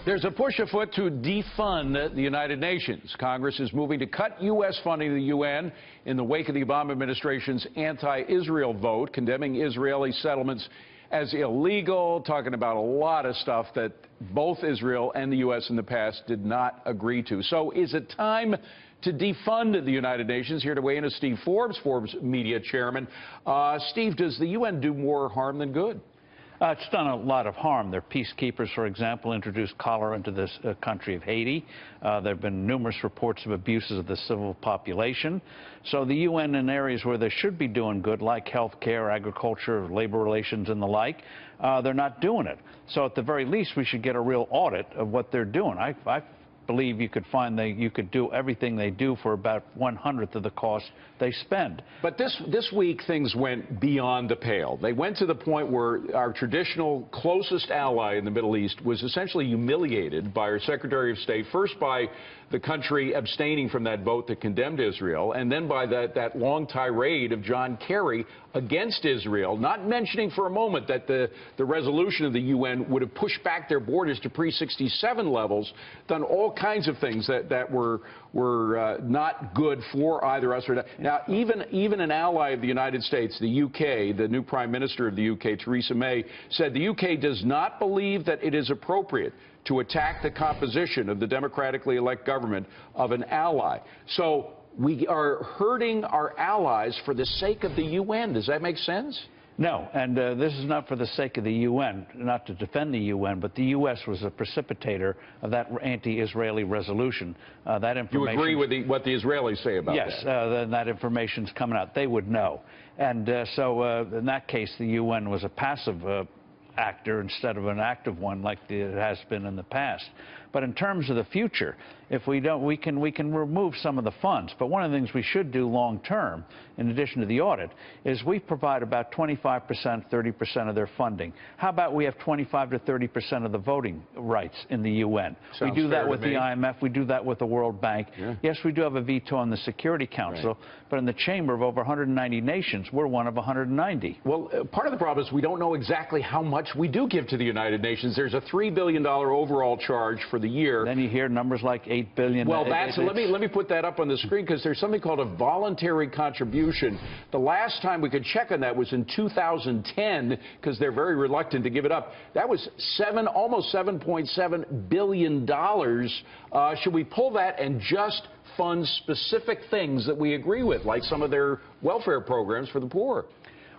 There's a push afoot to defund the United Nations. Congress is moving to cut U.S. funding to the UN in the wake of the Obama administration's anti-Israel vote, condemning Israeli settlements as illegal, talking about a lot of stuff that both Israel and the U.S. in the past did not agree to. So is it time to defund the United Nations? Here to weigh in is Steve Forbes, Forbes media chairman. Steve, does the UN do more harm than good? It's done a lot of harm. Their peacekeepers, for example, introduced cholera into this country of Haiti. There have been numerous reports of abuses of the civil population. So the UN, in areas where they should be doing good, like health care, agriculture, labor relations, and the like, they're not doing it. So at the very least, we should get a real audit of what they're doing. I believe you could find that you could do everything they do for about 1/100th of the cost they spend. But this week things went beyond the pale. They went to the point where our traditional closest ally in the Middle East was essentially humiliated by our Secretary of State, first by the country abstaining from that vote that condemned Israel, and then by that long tirade of John Kerry against Israel, not mentioning for a moment that the resolution of the UN would have pushed back their borders to pre-67 levels, done all kinds of things that were not good for either us or that. Now, even an ally of the United States, the UK, the new Prime Minister of the UK, Theresa May, said the UK does not believe that it is appropriate to attack the composition of the democratically elected government of an ally. So we are hurting our allies for the sake of the UN. Does that make sense? No, and this is not for the sake of the UN, not to defend the UN, but the U.S. was a precipitator of that anti-Israeli resolution. That information. You agree with what the Israelis say about that? Yes, then that information's coming out. They would know. And so in that case, the UN was a passive actor instead of an active one like it has been in the past. But in terms of the future, if we don't, we can remove some of the funds. But one of the things we should do long term, in addition to the audit, is we provide about 25%, 30% of their funding. How about we have 25 to 30% of the voting rights in the UN? Sounds we do that with the IMF. We do that with the World Bank. Yeah. Yes, we do have a veto on the Security Council, right. But in the chamber of over 190 nations, we're one of 190. Well, part of the problem is we don't know exactly how much we do give to the United Nations. There's a $3 billion overall charge for the year. Then you hear numbers like $8 billion. Well, let me put that up on the screen, because there's something called a voluntary contribution. The last time we could check on that was in 2010, because they're very reluctant to give it up. That was almost $7.7 billion. Should we pull that and just fund specific things that we agree with, like some of their welfare programs for the poor?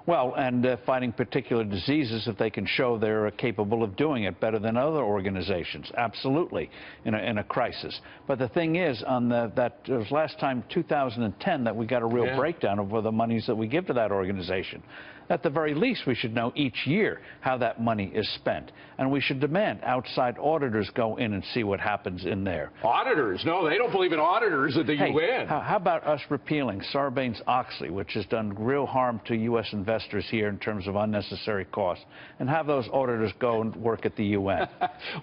Well, and fighting particular diseases if they can show they're capable of doing it better than other organizations. Absolutely, in a crisis. But the thing is, that was last time, 2010, that we got a real breakdown of the monies that we give to that organization. At the very least, we should know each year how that money is spent. And we should demand outside auditors go in and see what happens in there. Auditors? No, they don't believe in auditors at the UN. How about us repealing Sarbanes-Oxley, which has done real harm to U.S. investors here in terms of unnecessary costs, and have those auditors go and work at the UN?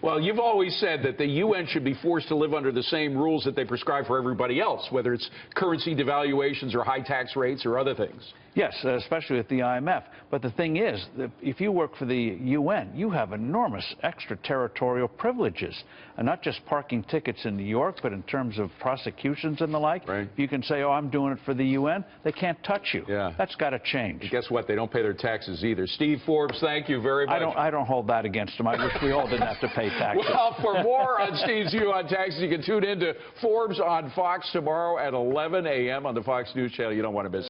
Well, you've always said that the UN should be forced to live under the same rules that they prescribe for everybody else, whether it's currency devaluations or high tax rates or other things. Yes, especially with the IMF. But the thing is, if you work for the UN, you have enormous extraterritorial privileges, and not just parking tickets in New York, but in terms of prosecutions and the like. Right. You can say, oh, I'm doing it for the UN. They can't touch you. Yeah. That's got to change. And guess what? They don't pay their taxes either. Steve Forbes, thank you very much. I don't hold that against them. I wish we all didn't have to pay taxes. Well, for more on Steve's view on taxes, you can tune in to Forbes on Fox tomorrow at 11 a.m. on the Fox News Channel. You don't want to miss it.